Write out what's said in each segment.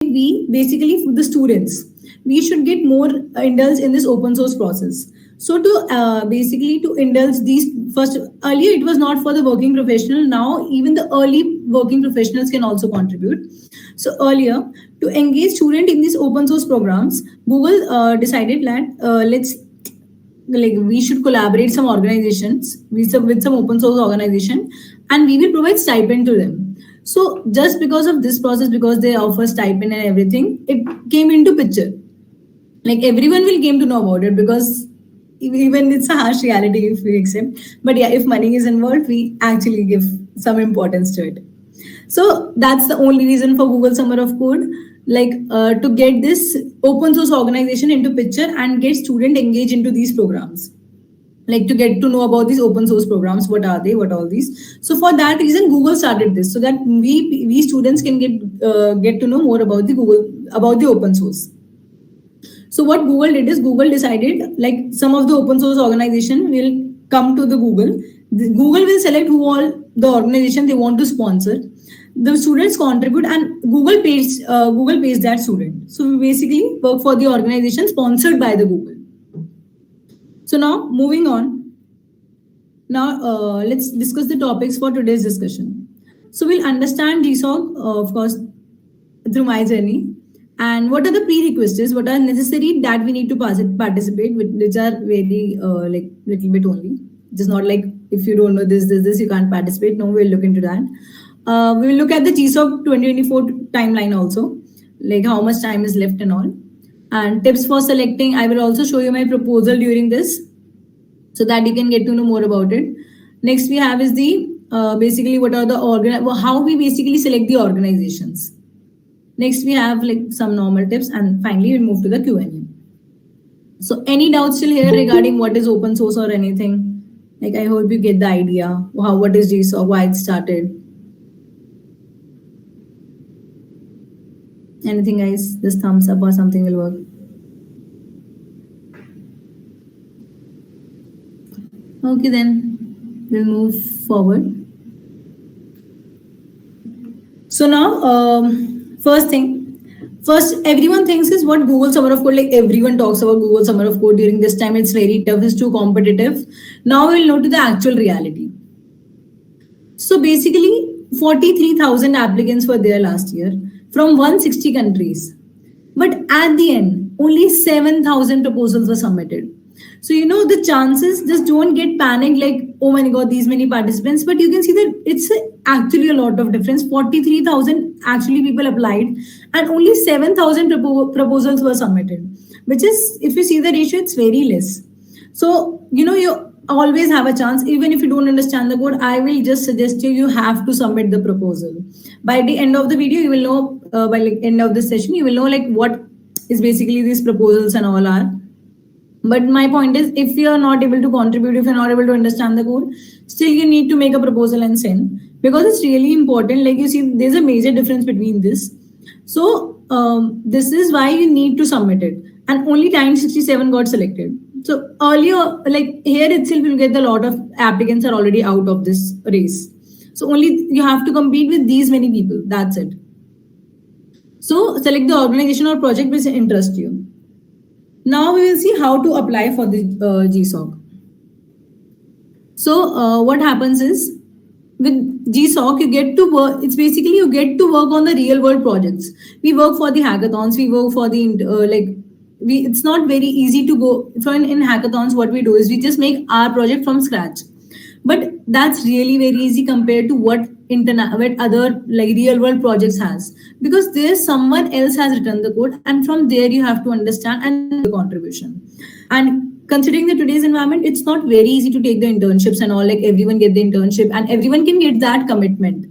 we basically, the students, we should get more indulged in this open source process. So to basically to indulge these, first, earlier it was not for the working professional. Now even the early working professionals can also contribute. So earlier, to engage student in these open source programs, Google decided that let's, like, we should collaborate some organizations with some open source organization, and we will provide stipend to them. So just because of this process, because they offer stipend and everything, it came into picture. Like, everyone will came to know about it, because even it's a harsh reality if we accept. But yeah, if money is involved, we actually give some importance to it. So that's the only reason for Google Summer of Code, like to get this open source organization into picture and get student engaged into these programs, like to get to know about these open source programs, what are they, what all these. So for that reason, Google started this, so that we students can get to know more about the open source. So what Google did is, Google decided, like, some of the open source organization will come to the Google. Google will select who all the organization they want to sponsor. The students contribute, and Google pays that student. So we basically work for the organization sponsored by the Google. So now moving on. Now let's discuss the topics for today's discussion. So we'll understand GSoC, of course, through my journey, and what are the prerequisites, what are necessary that we need to participate, which are very like little bit only. Just not like, if you don't know this, you can't participate. No, we'll look into that. We will look at the GSoC 2024 timeline also, like how much time is left and all. And tips for selecting. I will also show you my proposal during this, so that you can get to know more about it. Next we have is the basically what are the how we basically select the organizations. Next we have like some normal tips, and finally we'll move to the Q&A. So any doubts still here regarding what is open source or anything? Like, I hope you get the idea what is GSoC, why it started. Anything, guys? Just thumbs up or something will work. Okay, then we'll move forward. So now, first, everyone thinks is what Google Summer of Code, like everyone talks about Google Summer of Code during this time. It's very tough, it's too competitive. Now we'll know to the actual reality. So basically, 43,000 applicants were there last year from 160 countries. But at the end, only 7,000 proposals were submitted. So, the chances, just don't get panicked like, oh my God, these many participants. But you can see that it's actually a lot of difference. 43,000 actually people applied, and only 7,000 proposals were submitted, which is, if you see the ratio, it's very less. So, you always have a chance. Even if you don't understand the code, I will just suggest you have to submit the proposal. By the end of the video, you will know, by the end of the session, you will know like what is basically these proposals and all are. But my point is, if you are not able to contribute, if you're not able to understand the code, still you need to make a proposal and send, because it's really important. Like, you see, there's a major difference between this. So this is why you need to submit it. And only 967 got selected. So earlier, like here itself, you'll get a lot of applicants are already out of this race. So only you have to compete with these many people. That's it. So select the organization or project which interests you. Now we will see how to apply for the GSoC. So what happens is, with GSoC, you get to work. It's basically you get to work on the real world projects. We work for the hackathons. We work for the it's not very easy to go in hackathons. What we do is we just make our project from scratch. But that's really very easy compared to what other like real world projects has, because there's someone else has written the code, and from there you have to understand and the contribution. And considering the today's environment, it's not very easy to take the internships and all. Like, everyone get the internship and everyone can get that commitment.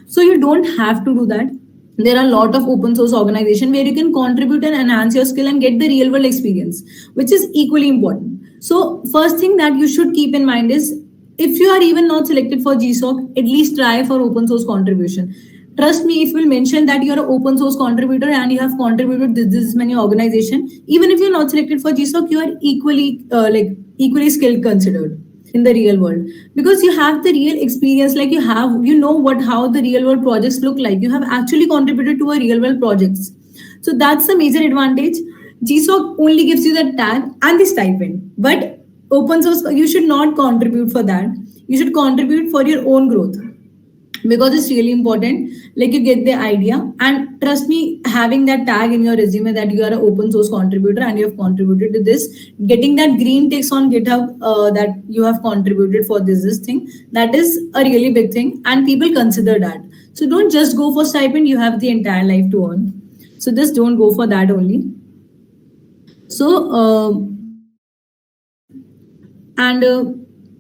So you don't have to do that. There are a lot of open source organizations where you can contribute and enhance your skill and get the real world experience, which is equally important. So first thing that you should keep in mind is, if you are even not selected for GSoC, at least try for open source contribution. Trust me, if we'll mention that you're an open source contributor and you have contributed this many organization, even if you're not selected for GSoC, you are equally skilled considered in the real world, because you have the real experience. Like, how the real world projects look like. You have actually contributed to a real world projects. So that's the major advantage. GSoC only gives you the tag and the stipend, but open source you should not contribute for that. You should contribute for your own growth because it's really important. Like you get the idea, and trust me, having that tag in your resume that you are an open source contributor and you have contributed to this, getting that green ticks on GitHub that you have contributed for this thing, that is a really big thing, and people consider that. So don't just go for stipend, you have the entire life to earn. So just don't go for that only. So and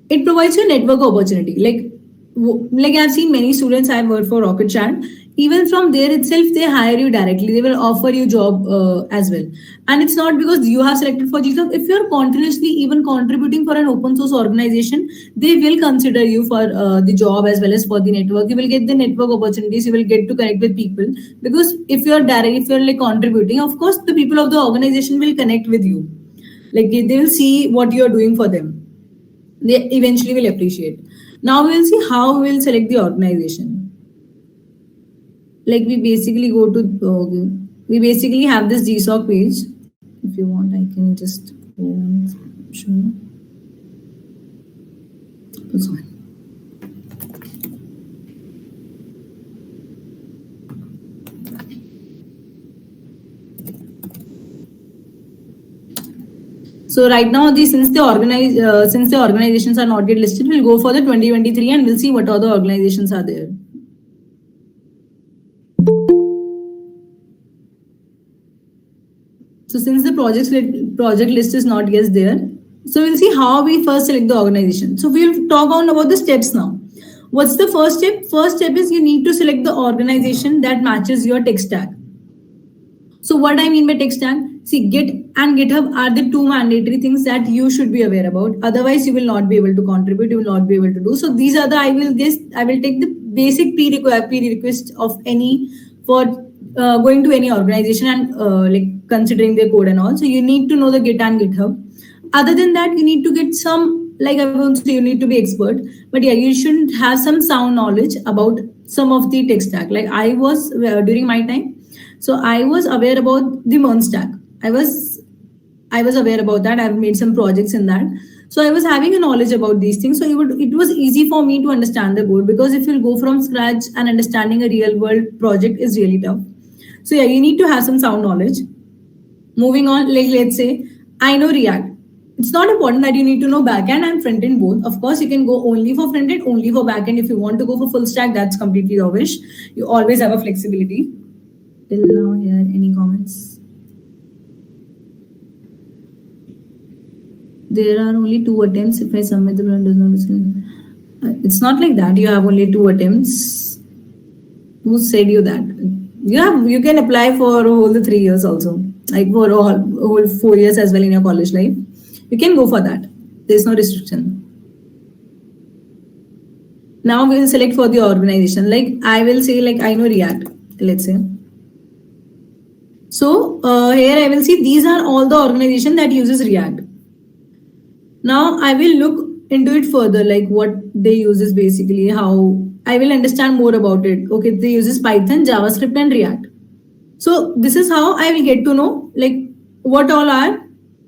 it provides you a network opportunity. Like I've seen many students, I've worked for Rocket Chat. Even from there itself, they hire you directly. They will offer you job as well. And it's not because you have selected for GSoC. If you're continuously even contributing for an open source organization, they will consider you for the job as well as for the network. You will get the network opportunities. You will get to connect with people, because if you're like contributing, of course, the people of the organization will connect with you. Like they will see what you are doing for them. They eventually will appreciate. Now we'll see how we'll select the organization. Like we basically have this GSoC page. If you want, I can just go and show you. Sorry. So right now, since the organizations are not yet listed, we'll go for the 2023 and we'll see what other organizations are there. So since the project list is not yet there, so we'll see how we first select the organization. So we'll talk on about the steps now. What's the first step? First step is you need to select the organization that matches your tech stack. So what I mean by tech stack, see, Git and GitHub are the two mandatory things that you should be aware about. Otherwise, you will not be able to contribute. You will not be able to do. So these are I will take the basic prerequisite of any for going to any organization and like considering their code and all. So you need to know the Git and GitHub. Other than that, you need to get some, like I won't say you need to be expert, but yeah, you should have some sound knowledge about some of the tech stack. Like I was during my time. So I was aware about the MERN stack. I was aware about that. I've made some projects in that. So I was having a knowledge about these things. So it was easy for me to understand the code, because if you'll go from scratch and understanding a real world project is really tough. So yeah, you need to have some sound knowledge. Moving on, like let's say I know React. It's not important that you need to know backend and frontend both. Of course, you can go only for frontend, only for backend. If you want to go for full stack, that's completely your wish. You always have a flexibility. Till now here, any comments? There are only 2 attempts. If I submit the plan does not, it's not like that. You have only 2 attempts. Who said you that? You can apply for all the 3 years also, like for whole 4 years as well in your college life. You can go for that. There's no restriction. Now we will select for the organization. Like I will say, like I know React. Let's say. So here I will see these are all the organization that uses React. Now I will look into it further, like what they use is basically how I will understand more about it. Okay, they uses Python, JavaScript, and React. So this is how I will get to know like what all are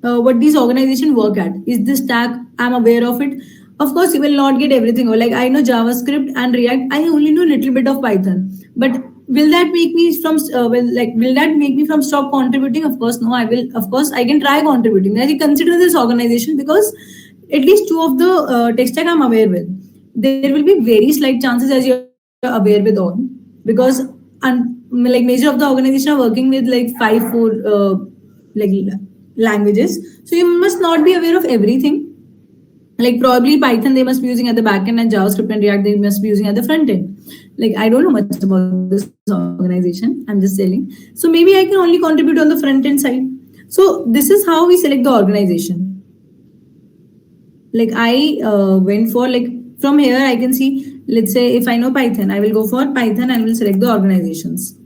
what these organizations work at. Is this stack? I'm aware of it. Of course, you will not get everything. Like I know JavaScript and React. I only know a little bit of Python, but will that make me from stop contributing? Of course, no. I will. Of course, I can try contributing. I consider this organization because at least 2 of the tech stack I'm aware with. There will be very slight chances as you're aware with all, because like major of the organization are working with like 5-4 like languages. So you must not be aware of everything. Like probably Python they must be using at the backend, and JavaScript and React they must be using at the front end. Like I don't know much about this organization. I'm just telling. So maybe I can only contribute on the front end side. So this is how we select the organization. Like I went for like from here I can see. Let's say if I know Python, I will go for Python and will select the organizations.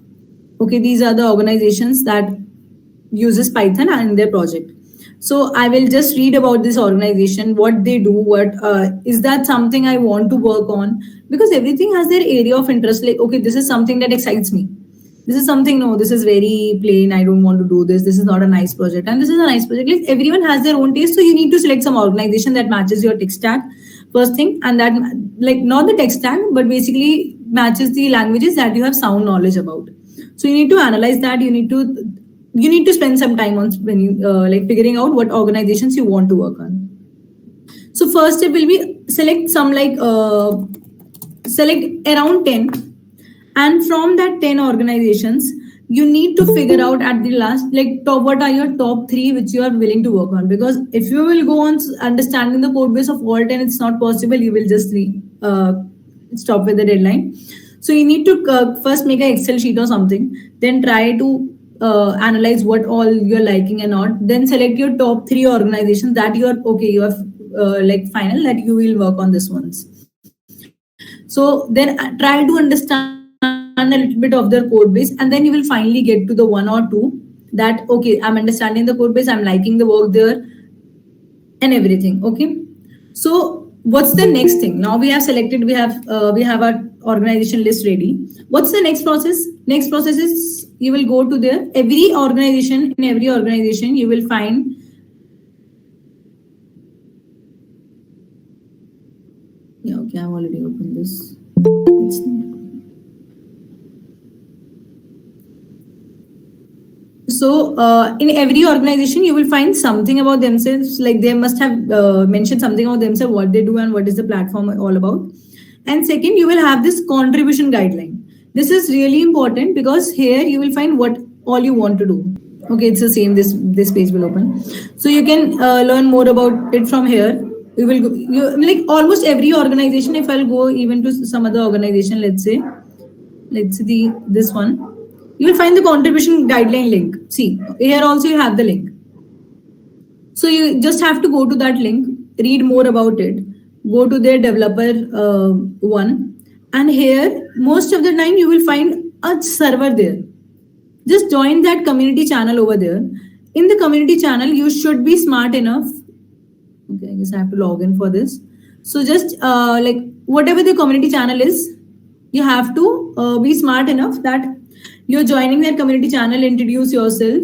Okay, these are the organizations that uses Python and their project. So I will just read about this organization, what they do, what is that something I want to work on, because everything has their area of interest. Like, okay, this is something that excites me. this is something, no, this is very plain, I don't want to do this, this is not a nice project, and this is a nice project. Like everyone has their own taste, so you need to select some organization that matches your tech stack first thing, and that, like, not the tech stack, but basically matches the languages that you have sound knowledge about. So you need to analyze that. You need to spend some time on when you, like, figuring out what organizations you want to work on. So first step will be select some, like, select around 10, and from that 10 organizations you need to figure out at the last, like, top, what are your top 3 which you are willing to work on. Because if you will go on understanding the code base of all 10, it's not possible, you will just stop with the deadline. So you need to first make an Excel sheet or something, then try to analyze what all you're liking and not, then select your top 3 organizations that you are okay, you have like final, that you will work on this ones. So then try to understand a little bit of their code base, and then you will finally get to the 1 or 2 that, okay, I'm understanding the code base, I'm liking the work there and everything. Okay, so what's the next thing? Now we have selected, we have our organization list ready. What's the next process? Next process is you will go to there. In every organization you will find, yeah, okay, I've already opened this. So in every organization you will find something about themselves, like they must have mentioned something about themselves, what they do and what is the platform all about. And second, you will have this contribution guideline. This is really important because here you will find what all you want to do. Okay, it's the same, this page will open, so you can learn more about it from here. You will go, like almost every organization, if I'll go even to some other organization, let's say this one, you will find the contribution guideline link. See, here also you have the link. So you just have to go to that link, read more about it, go to their developer one, and here most of the time you will find a server there. Just join that community channel over there. In the community channel, you should be smart enough. Okay, I guess I have to log in for this. So just like whatever the community channel is, you have to be smart enough that you're joining that community channel, introduce yourself,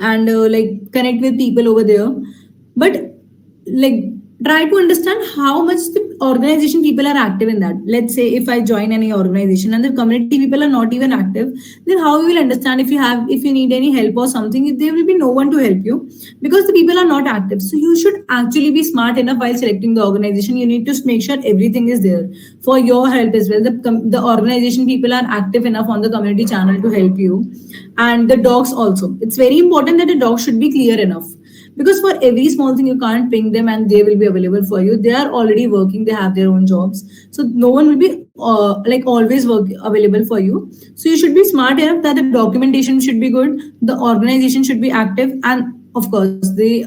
and like connect with people over there. But like try to understand how much the organization people are active in that. Let's say if I join any organization and the community people are not even active, then how you will understand if you need any help or something, there will be no one to help you because the people are not active. So you should actually be smart enough while selecting the organization. You need to make sure everything is there for your help as well. The organization people are active enough on the community channel to help you, and the docs also. It's very important that the docs should be clear enough, because for every small thing you can't ping them and they will be available for you. They are already working, they have their own jobs, so no one will be like always available for you. So you should be smart enough that the documentation should be good, the organization should be active, and of course the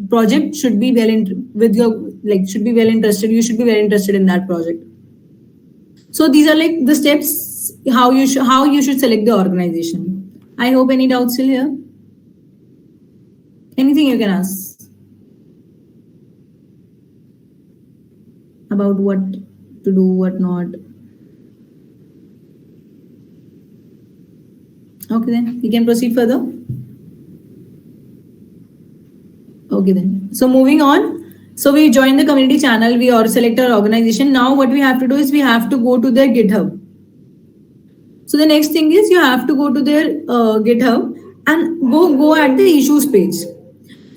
project should be should be well interested. You should be very interested in that project. So these are like the steps how you should select the organization. I hope any doubts still here. Anything you can ask about what to do, what not. Okay, then we can proceed further. Okay, then. So moving on. So we join the community channel, we or select our organization. Now what we have to do is we have to go to their GitHub. So the next thing is you have to go to their GitHub and go at the issues page.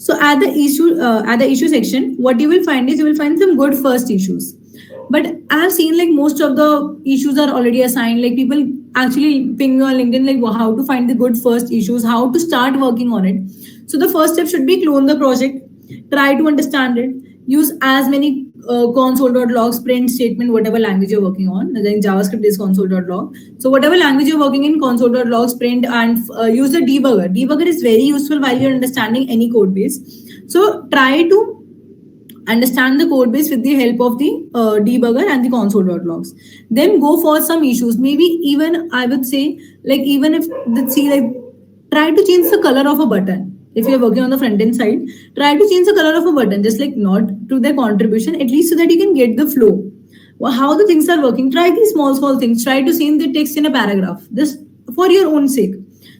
So at the issue section, what you will find is you will find some good first issues. But I have seen like most of the issues are already assigned. Like people actually ping you on LinkedIn like how to find the good first issues, how to start working on it. So the first step should be clone the project, try to understand it, use as many console.log, sprint statement, whatever language you're working on. And then JavaScript is console.log. So whatever language you're working in, console.log, sprint, and use the debugger. Debugger is very useful while you're understanding any code base. So try to understand the code base with the help of the debugger and the console.logs. Then go for some issues. Maybe even I would say, like even if let's see, like try to change the color of a button. If you're working on the front end side, try to change the color of a button, just like not to their contribution, at least so that you can get the flow. How the things are working. Try these small things. Try to change the text in a paragraph. Just for your own sake,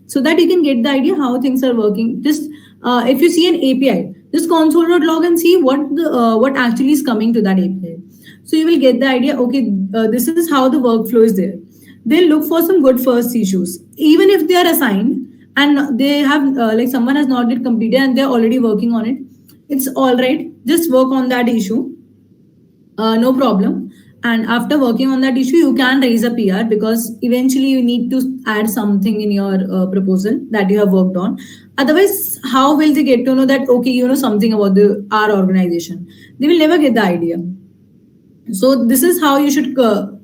so that you can get the idea how things are working. Just if you see an API, just console.log and see what actually is coming to that API. So you will get the idea. Okay, this is how the workflow is there. They'll look for some good first issues, even if they are assigned and they have like someone has not yet completed and they're already working on it. It's all right. Just work on that issue, no problem. And after working on that issue, you can raise a PR, because eventually you need to add something in your proposal that you have worked on. Otherwise, how will they get to know that okay, you know something about the our organization? They will never get the idea. So this is how you should go.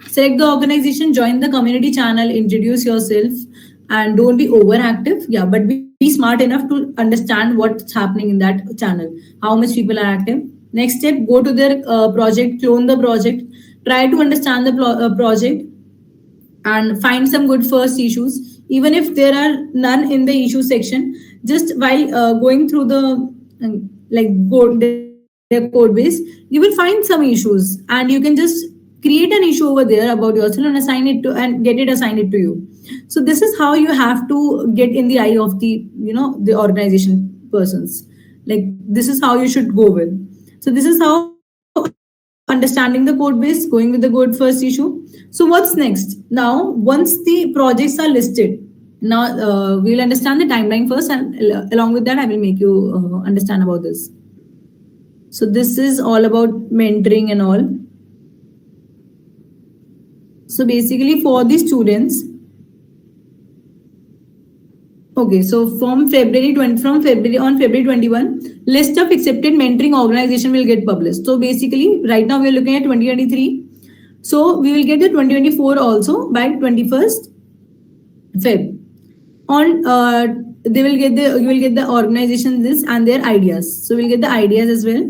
Select the organization, join the community channel, introduce yourself, and don't be overactive. Yeah, but be smart enough to understand what's happening in that channel, how much people are active. Next step, go to their project, clone the project, try to understand the project, and find some good first issues. Even if there are none in the issue section, just while going through the their code base, you will find some issues, and you can just create an issue over there about yourself and assign it to and get it assigned it to you. So this is how you have to get in the eye of the the organization persons. Like this is how you should go with. So this is how understanding the code base, going with the good first issue. So what's next? Now, once the projects are listed, now we'll understand the timeline first, and along with that, I will make you understand about this. So this is all about mentoring and all. So basically, for the students, okay, so from February 21, list of accepted mentoring organization will get published. So basically, right now we are looking at 2023. So we will get the 2024 also by 21st Feb. On they will get the you will get the organization this and their ideas. So we'll get the ideas as well.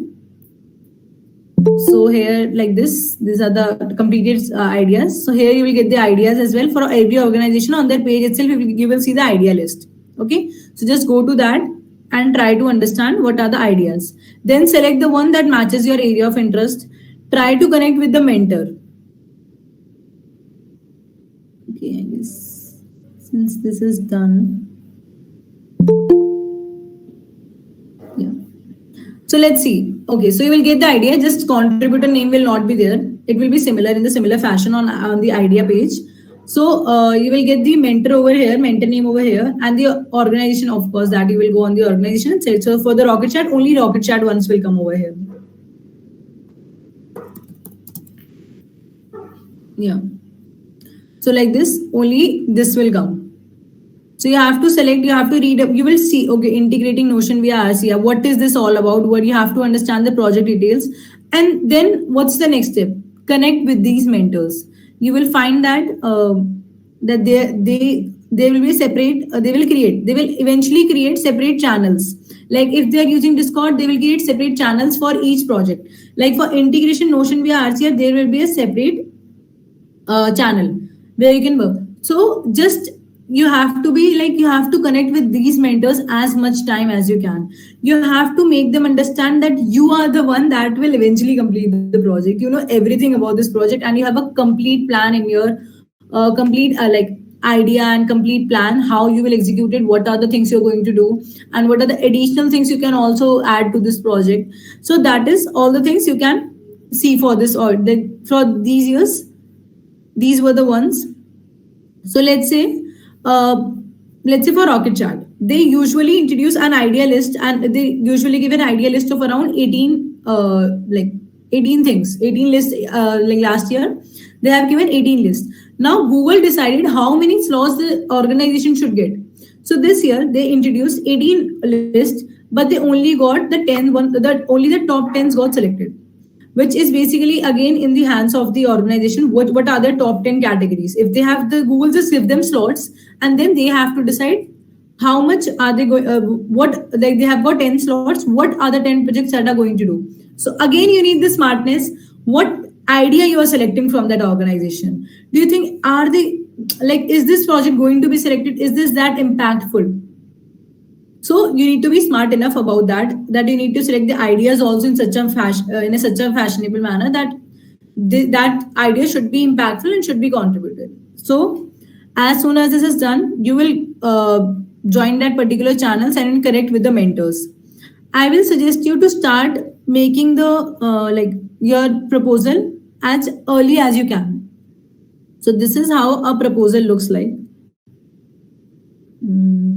So here like this, these are the completed ideas. So here you will get the ideas as well for every organization. On that page itself, you will see the idea list. Okay, so just go to that and try to understand what are the ideas. Then select the one that matches your area of interest. Try to connect with the mentor. Okay, I guess since this is done. Yeah. So let's see. Okay, so you will get the idea. Just contributor name will not be there. It will be similar in the similar fashion on the idea page. So you will get the mentor over here, mentor name over here, and the organization, of course, that you will go on the organization itself. So for the Rocket Chat, only Rocket Chat ones will come over here. Yeah. So like this, only this will come. So you have to select, you have to read up, you will see, okay, integrating Notion via RCA. What is this all about? What you have to understand the project details. And then what's the next step? Connect with these mentors. You will find that that they will be separate, they will eventually create separate channels. Like if they are using Discord, they will create separate channels for each project. Like for integration Notion via RCA, there will be a separate channel where you can work. So just you have to be like, you have to connect with these mentors as much time as you can. You have to make them understand that you are the one that will eventually complete the project. You know everything about this project, and you have a complete plan in your complete like idea and complete plan how you will execute it, what are the things you're going to do, and what are the additional things you can also add to this project. So that is all the things you can see for this, or for these years. These were the ones. So let's say for Rocket Chat, they usually introduce an idea list, and they usually give an idea list of around 18 things, 18 lists. Like last year they have given 18 lists. Now Google decided how many slots the organization should get. So this year they introduced 18 lists, but they only got the 10 one, that only the top 10s got selected, which is basically again in the hands of the organization. What are the top 10 categories? If they have, the Google just give them slots, and then they have to decide how much are they going, what, like they have got 10 slots, what are the 10 projects that are going to do. So again, you need the smartness. What idea you are selecting from that organization? Do you think, are they like, is this project going to be selected? Is this that impactful? So you need to be smart enough about that you need to select the ideas also in such a fashion, in a such a fashionable manner that that idea should be impactful and should be contributed. So As soon as this is done, you will join that particular channels and connect with the mentors. I will suggest you to start making the your proposal as early as you can. So this is how a proposal looks like.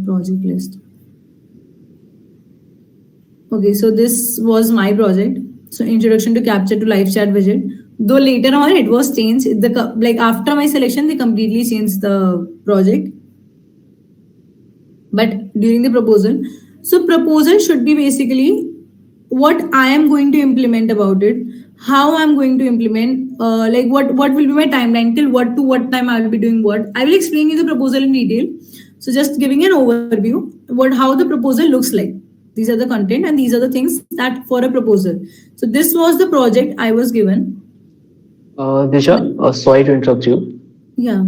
Project list. Okay, so this was my project. So introduction to capture to live chat widget. Though later on it was changed. Like after my selection, they completely changed the project. But during the proposal, so proposal should be basically what I am going to implement about it, how I'm going to implement, like what will be my timeline till what to what time I will be doing what. I will explain you the proposal in detail. So just giving an overview what how the proposal looks like. These are the content and these are the things that for a proposal. So this was the project I was given. Disha, sorry to interrupt you. Yeah.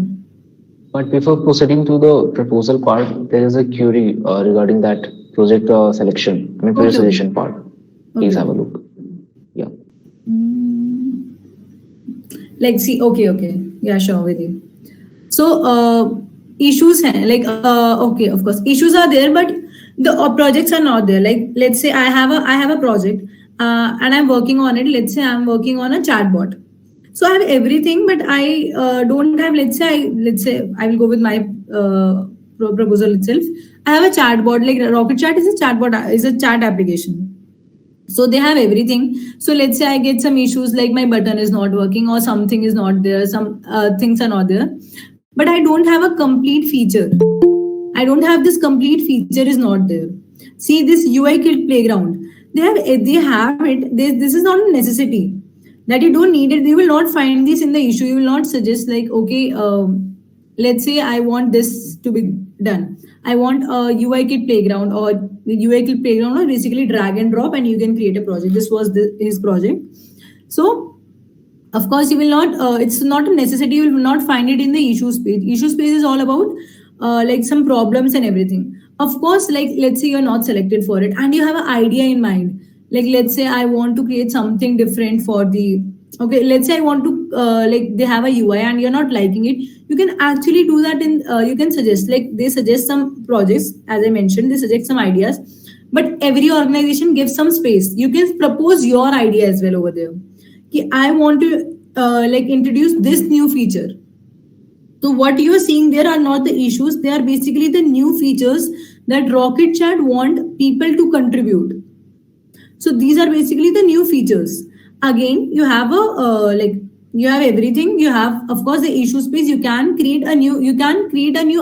But before proceeding to the proposal part, there is a query regarding that project selection, I mean project Okay. selection part. Please have a look. Yeah. Like see, okay, yeah, sure with you. So issues okay, of course issues are there, but the projects are not there. Like let's say I have a project and I'm working on it. Let's say I'm working on a chatbot. So I have everything, but I don't have. Let's say I will go with my proposal itself. I have a chatbot. Like Rocket Chat is a chatbot, is a chat application. So they have everything. So let's say I get some issues like my button is not working or something is not there, some things are not there, but I don't have a complete feature. I don't have this complete feature is not there. See this UI kit playground, they have it. This is not a necessity that you don't need it. You will not find this in the issue. You will not suggest like okay, let's say I want this to be done. I want a UI kit playground, or the UI kit playground, or basically drag and drop, and you can create a project. This was his project. So of course you will not. It's not a necessity. You will not find it in the issues page. Issues page is all about like some problems and everything. Of course, like let's say you're not selected for it, and you have an idea in mind. Like let's say I want to create something different for the. Okay, let's say I want to like they have a UI and you're not liking it. You can actually do that in. You can suggest like they suggest some projects, as I mentioned. They suggest some ideas, but every organization gives some space. You can propose your idea as well over there. Okay, I want to like introduce this new feature. So what you are seeing there are not the issues. They are basically the new features that Rocket Chat want people to contribute. So these are basically the new features. Again, you have a you have everything. You have of course the issue space. You can create a new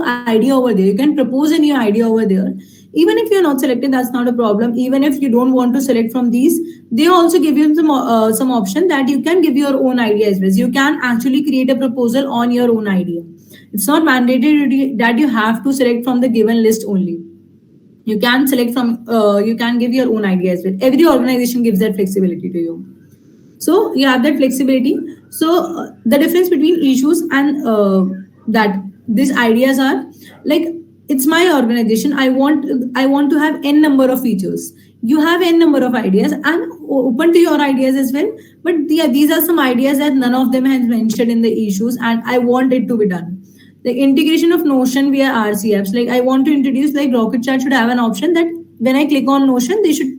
idea over there. You can propose a new idea over there. Even if you're not selected, that's not a problem. Even if you don't want to select from these, they also give you some option that you can give your own idea as well. You can actually create a proposal on your own idea. It's not mandated that you have to select from the given list only. You can select from you can give your own idea as well. Every organization gives that flexibility to you. So you have that flexibility. So the difference between issues and that these ideas are like it's my organization. I want to have n number of features. You have n number of ideas and open to your ideas as well. But these are some ideas that none of them has mentioned in the issues, and I want it to be done. The integration of Notion via RCFs. Like I want to introduce like Rocket Chat should have an option that when I click on Notion, they should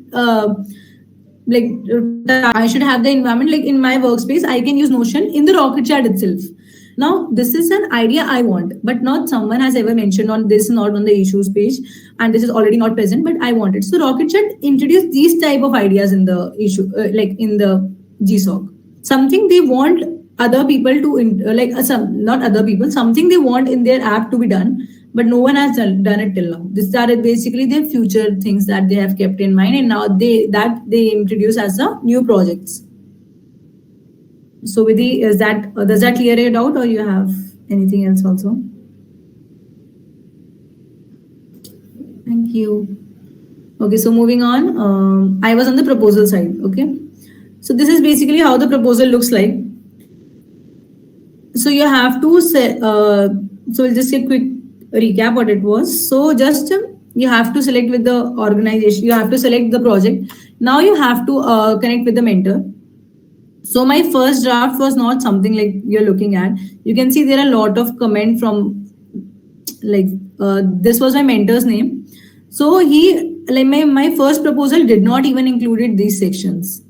like I should have the environment like in my workspace. I can use Notion in the Rocket Chat itself. Now this is an idea I want, but not someone has ever mentioned on this, not on the issues page, and this is already not present. But I want it. So Rocket Chat introduced these type of ideas in the issue, like in the GSoC. Something they want other people to some not other people, something they want in their app to be done, but no one has done it till now. These are basically their future things that they have kept in mind, and now they introduce as the new projects. So Vidhi, does that clear it out, or you have anything else also? Thank you. Okay, so moving on, I was on the proposal side. Okay, so this is basically how the proposal looks like. So you have to say, so we'll just a quick recap what it was. So just you have to select with the organization, you have to select the project. Now you have to connect with the mentor. So my first draft was not something like you're looking at. You can see there are a lot of comment from like this was my mentor's name. So he, like my first proposal did not even included these sections.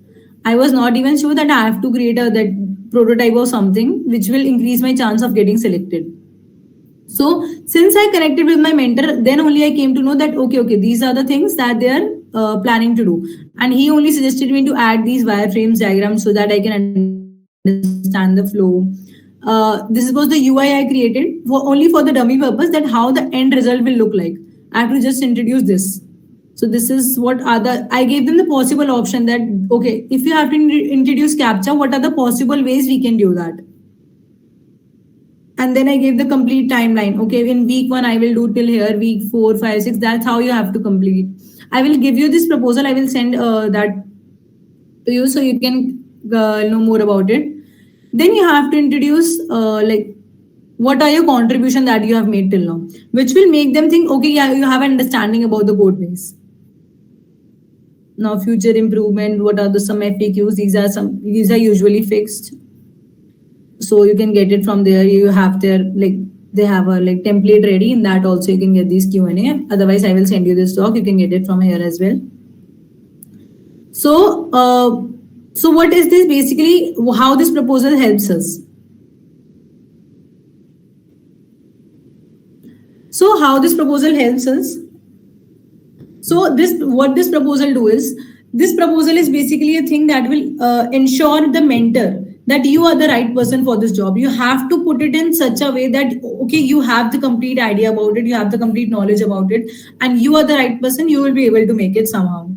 I was not even sure that I have to create a that prototype or something which will increase my chance of getting selected. So since I connected with my mentor, then only I came to know that okay, these are the things that they are planning to do, and he only suggested me to add these wireframes diagrams so that I can understand the flow. This was the UI I created only for the dummy purpose, that how the end result will look like. I have to just introduce this. So this is what are the, I gave them the possible option that okay, if you have to introduce captcha, what are the possible ways we can do that? And then I gave the complete timeline. Okay, in week one I will do till here, week 4, 5, 6. That's how you have to complete. I will give you this proposal. I will send that to you so you can know more about it. Then you have to introduce like what are your contribution that you have made till now, which will make them think okay, yeah, you have an understanding about the code base. Now future improvement, what are the some FAQs? These are usually fixed, so you can get it from there. You have their like they have a like template ready. In that also you can get these Q&A. Otherwise I will send you this doc, you can get it from here as well. So so what is this basically, how this proposal helps us? So how this proposal helps us? So this, what this proposal do is, this proposal is basically a thing that will ensure the mentor that you are the right person for this job. You have to put it in such a way that okay, you have the complete idea about it, you have the complete knowledge about it, and you are the right person. You will be able to make it somehow.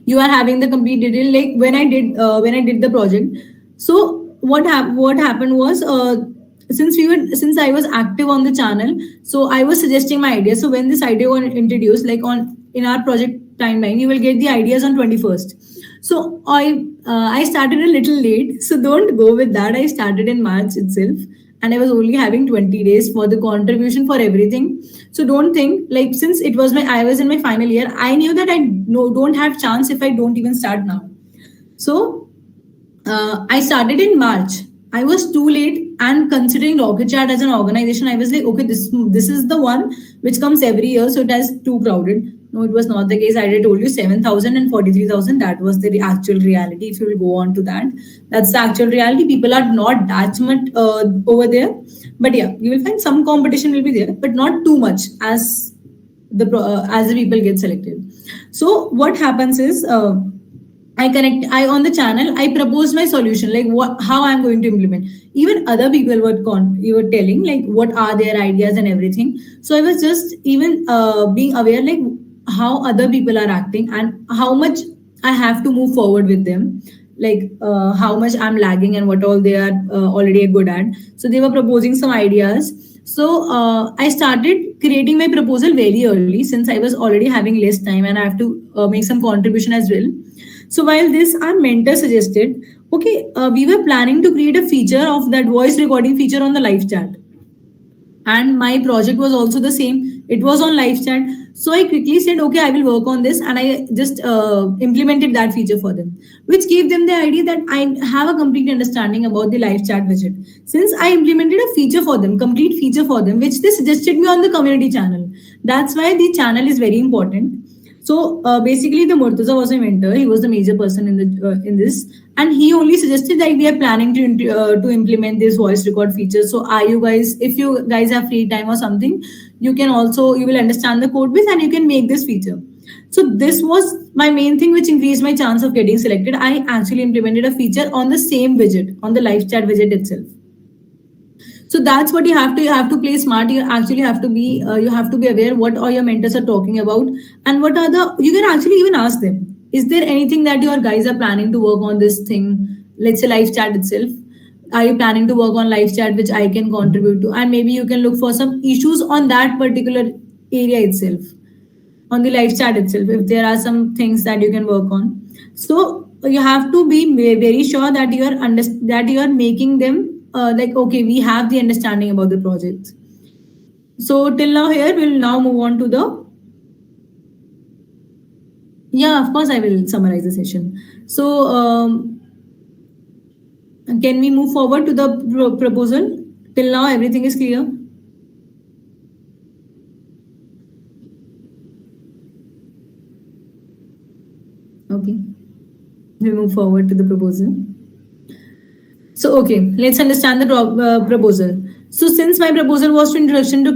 You are having the complete detail. Like when I did the project. So what happened was since I was active on the channel, so I was suggesting my ideas. So when this idea was introduced, like on in our project timeline, you will get the ideas on 21st. So I started a little late, so don't go with that. I started in March itself, and I was only having 20 days for the contribution for everything. So don't think like since it was I was in my final year, I knew that I don't have chance if I don't even start now. So I started in March. I was too late, and considering Rocket Chat as an organization, I was like, okay, this is the one which comes every year, so it has too crowded. No, it was not the case. I already told you 7,000 and 43,000. That was the actual reality. If you will go on to that, that's the actual reality. People are not that much over there, but yeah, you will find some competition will be there, but not too much as the people get selected. So what happens is. I on the channel, I proposed my solution, like how I'm going to implement. Even other people you were telling like what are their ideas and everything. So I was just even being aware like how other people are acting and how much I have to move forward with them, like how much I'm lagging and what all they are already good at. So they were proposing some ideas. So I started creating my proposal very early since I was already having less time and I have to make some contribution as well. So while this, our mentor suggested, okay, we were planning to create a feature of that voice recording feature on the live chat. And my project was also the same. It was on live chat. So I quickly said, okay, I will work on this. And I just implemented that feature for them, which gave them the idea that I have a complete understanding about the live chat widget. Since I implemented a feature for them, complete feature for them, which they suggested me on the community channel. That's why the channel is very important. So basically, the Murtaza was my mentor. He was the major person in this, and he only suggested that we are planning to implement this voice record feature. So are you guys, if you guys have free time or something, you will understand the code base and you can make this feature. So this was my main thing, which increased my chance of getting selected. I actually implemented a feature on the same widget, on the live chat widget itself. So that's what you have to play smart. You actually have to be aware what all your mentors are talking about, and what are the, you can actually even ask them, is there anything that your guys are planning to work on this thing, let's say live chat itself. Are you planning to work on live chat which I can contribute to? And maybe you can look for some issues on that particular area itself, on the live chat itself, if there are some things that you can work on. So you have to be very sure that that you are making them like okay, we have the understanding about the project. So till now here, we'll now move on to the, yeah, of course I will summarize the session. So can we move forward to the proposal? Till now everything is clear? Okay, we move forward to the proposal. So, okay, let's understand the proposal. So, since my proposal was to introduction to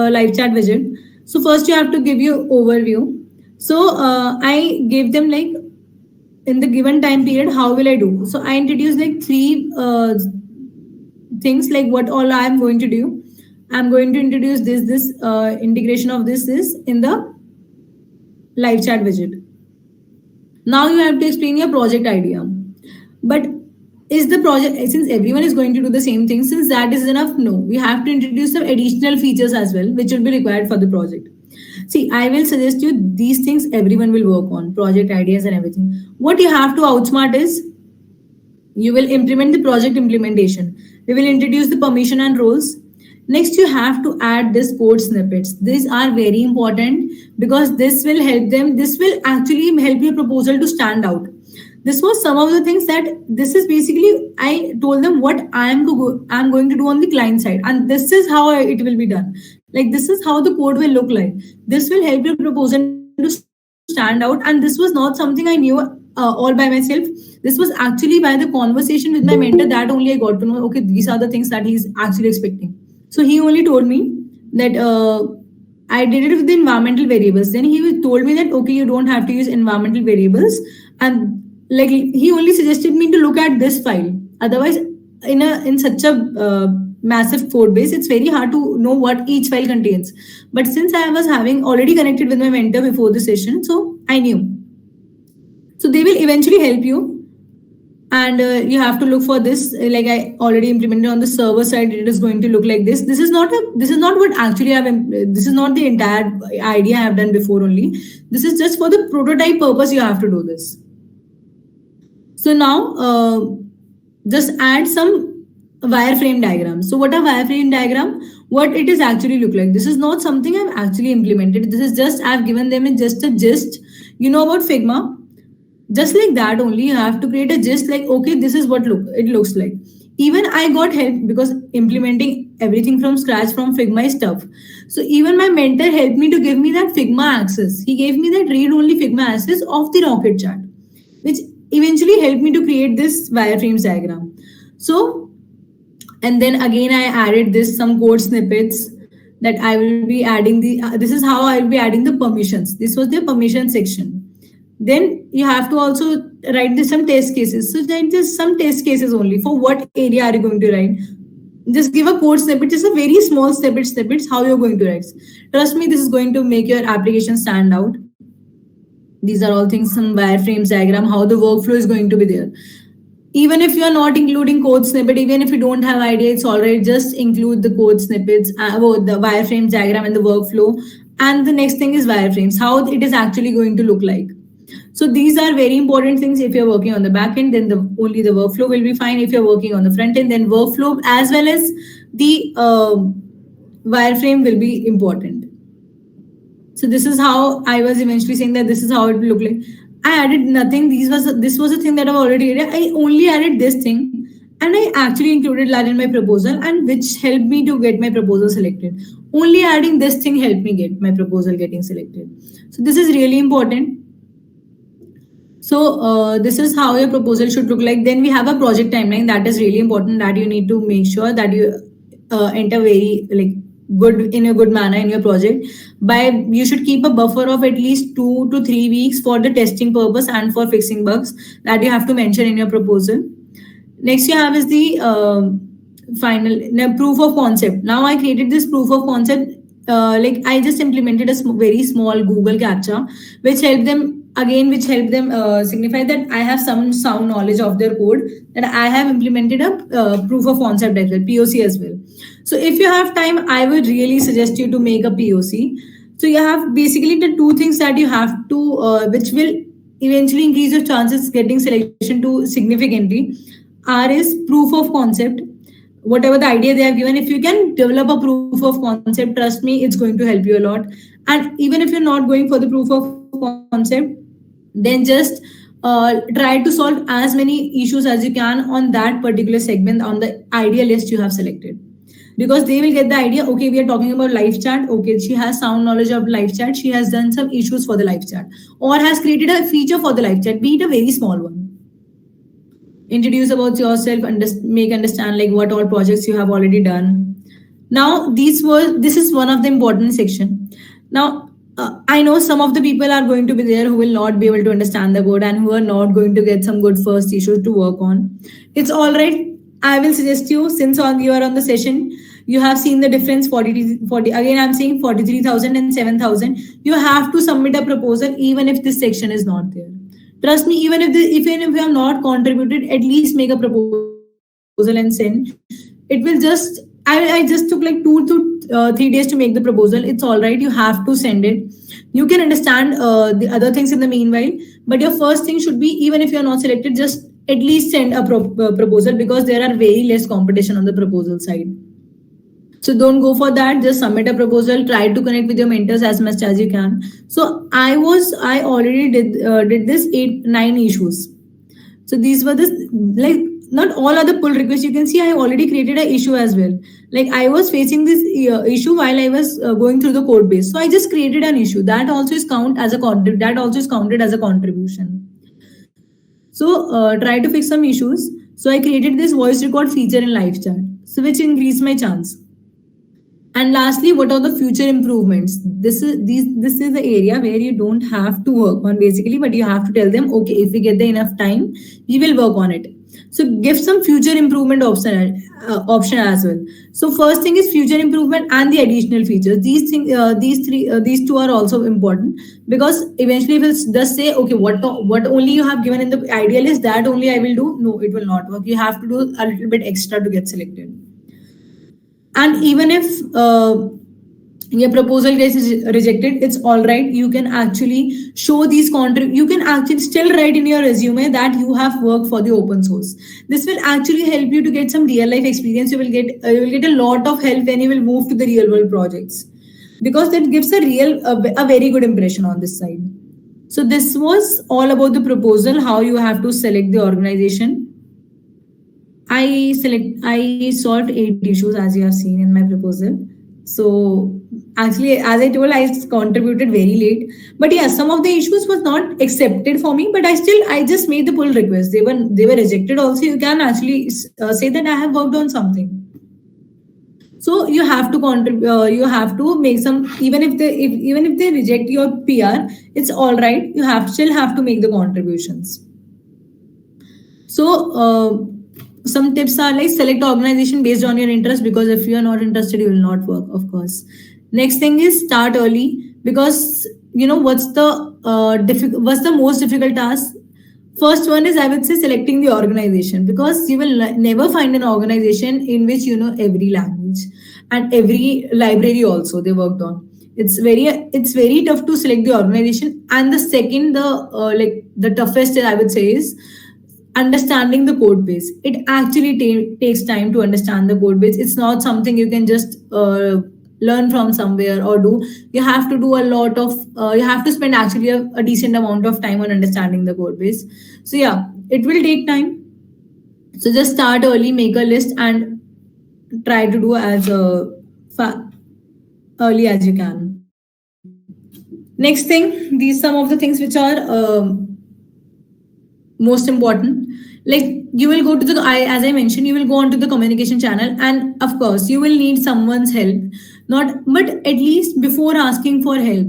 live chat widget, so first you have to give you overview. So, I gave them like in the given time period, how will I do? So, I introduced like three things like what all I am going to do. I'm going to introduce this integration of this in the live chat widget. Now you have to explain your project idea. But is the project, since everyone is going to do the same thing, since that is enough? No, we have to introduce some additional features as well, which will be required for the project. See, I will suggest you these things everyone will work on, project ideas and everything. What you have to outsmart is you will implement the project implementation. We will introduce the permission and roles. Next, you have to add this code snippets. These are very important because this will help them. This will actually help your proposal to stand out. This was some of the things that this is basically I told them what I'm going to do on the client side, and this is how it will be done. Like this is how the code will look like. This will help your proposal to stand out, and this was not something I knew all by myself. This was actually by the conversation with my mentor that only I got to know. Okay, these are the things that he's actually expecting. So he only told me that I did it with the environmental variables. Then he told me that okay, you don't have to use environmental variables, and like he only suggested me to look at this file. Otherwise, in such a massive code base, it's very hard to know what each file contains. But since I was having already connected with my mentor before the session, so I knew. So they will eventually help you, and you have to look for this like I already implemented on the server side. It is going to look like this. This is not what actually this is not the entire idea I have done before only. This is just for the prototype purpose you have to do this. So now just add some wireframe diagrams. So what a wireframe diagram, what it is actually look like. This is not something I've actually implemented. This is just I've given them in just a gist. You know about Figma? Just like that only, you have to create a gist like, okay, this is what it looks like. Even I got help because implementing everything from scratch from Figma is tough. So even my mentor helped me to give me that Figma access. He gave me that read-only Figma access of the Rocket chat, which eventually helped me to create this wireframes diagram. So, and then again, I added some code snippets that I will be adding this is how I will be adding the permissions. This was the permission section. Then you have to also write some test cases. So then just some test cases only. For what area are you going to write? Just give a code snippet, just a very small snippets how you're going to write. Trust me, this is going to make your application stand out. These are all things, some wireframes diagram, how the workflow is going to be there. Even if you're not including code snippet, even if you don't have idea, it's all right. Just include the code snippets, the wireframes diagram and the workflow. And the next thing is wireframes, how it is actually going to look like. So these are very important things. If you're working on the back end, then only the workflow will be fine. If you're working on the front end, then workflow as well as the wireframe will be important. So this is how I was eventually saying that this is how it will look like. I added nothing. This was a thing that I've already added. I only added this thing, and I actually included that in my proposal, and which helped me to get my proposal selected. Only adding this thing helped me get my proposal getting selected. So this is really important. So this is how your proposal should look like. Then we have a project timeline that is really important, that you need to make sure that you enter very good in a good manner in your project. You should keep a buffer of at least 2 to 3 weeks for the testing purpose and for fixing bugs that you have to mention in your proposal. Next you have is the proof of concept. Now I created this proof of concept. I just implemented a very small Google CAPTCHA, which helped them signify that I have some sound knowledge of their code, that I have implemented a proof of concept as well, POC as well. So if you have time, I would really suggest you to make a POC. So you have basically the two things that you have to, which will eventually increase your chances getting selection to significantly. R is proof of concept. Whatever the idea they have given, if you can develop a proof of concept, trust me, it's going to help you a lot. And even if you're not going for the proof of concept, then just try to solve as many issues as you can on that particular segment on the idea list you have selected. because they will get the idea, okay, we are talking about live chat, okay, she has sound knowledge of live chat, she has done some issues for the live chat, or has created a feature for the live chat, be it a very small one. Introduce about yourself, make understand like what all projects you have already done. Now this is one of the important section. Now I know some of the people are going to be there who will not be able to understand the code and who are not going to get some good first issues to work on. It's all right. I will suggest you, since you are on the session, you have seen the difference 40 again I'm saying 43,000 and 7,000. You have to submit a proposal even if this section is not there. Trust me, even if you have not contributed, at least make a proposal and send. It will just I just took like 2 to 3 days to make the proposal. It's all right. You have to send it. You can understand the other things in the meanwhile, but your first thing should be, even if you are not selected, just at least send a proposal, because there are very less competition on the proposal side. So don't go for that. Just submit a proposal. Try to connect with your mentors as much as you can. So I already did this 8 9 issues. So these were the, like, not all other pull requests. You can see I already created an issue as well. Like I was facing this issue while I was going through the code base. So I just created an issue that also is that also is counted as a contribution. So try to fix some issues. So I created this voice record feature in live chat, so which increased my chance. And lastly, what are the future improvements? This is the area where you don't have to work on basically, but you have to tell them, okay, if we get the enough time, we will work on it. So give some future improvement option as well. So first thing is future improvement and the additional features. These two are also important, because eventually if it's just say, okay, what only you have given in the ideal is that only I will do. No, it will not work. You have to do a little bit extra to get selected. And even if your proposal gets rejected, it's all right. You can actually show these you can actually still write in your resume that you have worked for the open source. This will actually help you to get some real life experience. You will get a lot of help when you will move to the real world projects, because that gives a very good impression on this side. So this was all about the proposal, how you have to select the organization. I solved 8 issues, as you have seen in my proposal. So actually, as I told, I contributed very late. But yeah, some of the issues was not accepted for me, but I just made the pull request. They were rejected also. You can actually say that I have worked on something. So you have to contribute. You have to make some, even if they reject your PR, it's all right. You still have to make the contributions. So some tips are like, select organization based on your interest, because if you are not interested, you will not work, of course. Next thing is start early, because what's the most difficult task. First one is, I would say, selecting the organization, because you will never find an organization in which you know every language and every library also they worked on. It's very tough to select the organization. And the second, the toughest, I would say, is understanding the code base. It actually takes time to understand the code base. It's not something you can just learn from somewhere or do. You have to do a lot of you have to spend actually a decent amount of time on understanding the code base. So yeah, it will take time. So just start early, make a list, and try to do as early as you can. Next thing, these some of the things which are most important. Like, you will go to as I mentioned, you will go onto the communication channel, and of course you will need someone's help. But at least before asking for help,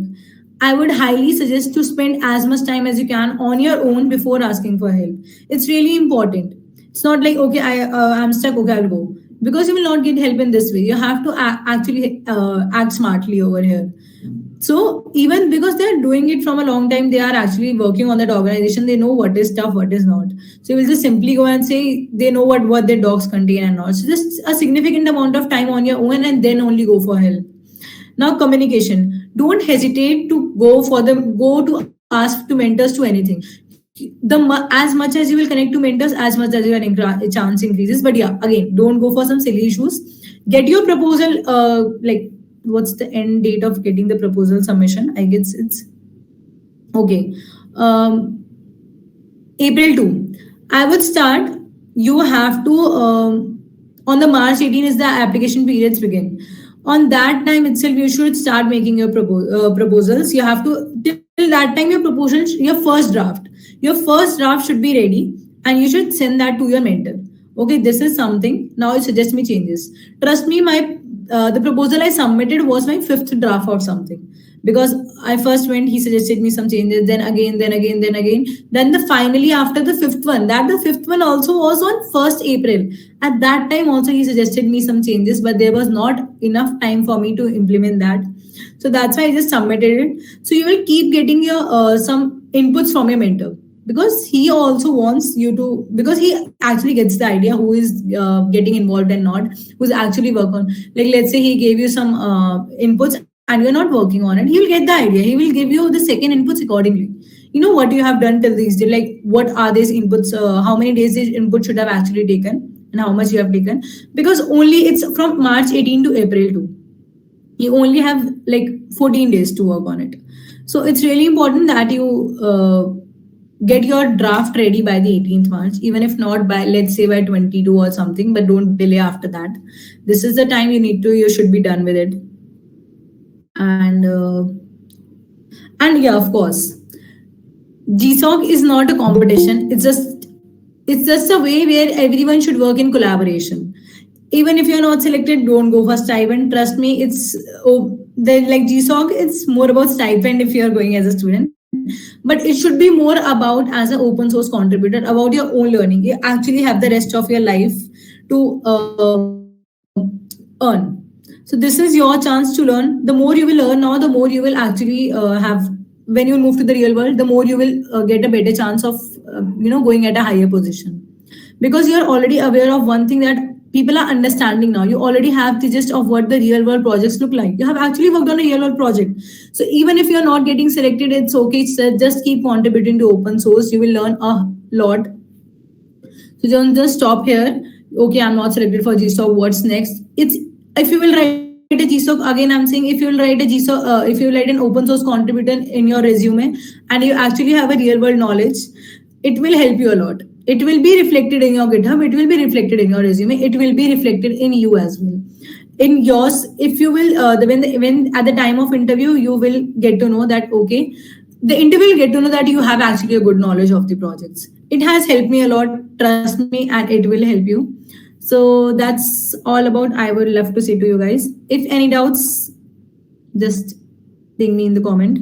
I would highly suggest to spend as much time as you can on your own before asking for help. It's really important. It's not like, okay, I'm stuck, okay, I'll go, because you will not get help in this way. You have to actually act smartly over here. So even because they're doing it from a long time, they are actually working on that organization. They know what is tough, what is not. So you will just simply go and say they know what their docs contain and not. So just a significant amount of time on your own, and then only go for help. Now, communication. Don't hesitate to go to ask to mentors to anything. As much as you will connect to mentors, as much as your chance increases. But yeah, again, don't go for some silly issues. Get your proposal what's the end date of getting the proposal submission? I guess it's okay. April 2. I would start. You have to on the March 18 is the application periods begin. On that time itself, you should start making your proposals. You have to, till that time, your proposal, your first draft, should be ready, and you should send that to your mentor. Okay, this is something. Now you suggest me changes. Trust me, my the proposal I submitted was my fifth draft or something, because I first went, he suggested me some changes, then again, then again, then again. Then the finally after the fifth one, that the fifth one also was on 1st April. At that time also he suggested me some changes, but there was not enough time for me to implement that. So that's why I just submitted it. So you will keep getting your some inputs from your mentor, because he also wants you to, because he actually gets the idea who is getting involved and not, who's actually work on. Like let's say he gave you some inputs and you're not working on it, he will get the idea, he will give you the second inputs accordingly. You know what you have done till these days, like what are these inputs, how many days this input should have actually taken, and how much you have taken, because only it's from March 18 to April 2. You only have like 14 days to work on it. So it's really important that you get your draft ready by the 18th March, even if not by, let's say, by 22 or something, but don't delay after that. This is the time you should be done with it. And uh, and yeah, of course, GSoC is not a competition. It's just a way where everyone should work in collaboration. Even if you're not selected, don't go for stipend. Trust me, like GSoC, it's more about stipend if you're going as a student, but it should be more about as an open source contributor about your own learning. You actually have the rest of your life to earn. So this is your chance to learn. The more you will learn now, the more you will actually have, when you move to the real world, the more you will get a better chance of going at a higher position, because you're already aware of one thing, that people are understanding now. You already have the gist of what the real world projects look like. You have actually worked on a real world project. So even if you're not getting selected, it's okay. Just keep contributing to open source. You will learn a lot. So don't just stop here. Okay, I'm not selected for GSoC. What's next? It's, if you will write a GSoC, again I'm saying, if you will write a GSoC, if you will write an open source contributor in your resume, and you actually have a real world knowledge, it will help you a lot. It will be reflected in your GitHub. It will be reflected in your resume. It will be reflected in you as well. In yours, if you will, when at the time of interview, you will get to know that, okay, the interview will get to know that you have actually a good knowledge of the projects. It has helped me a lot. Trust me, and it will help you. So that's all about I would love to say to you guys. If any doubts, just ping me in the comment.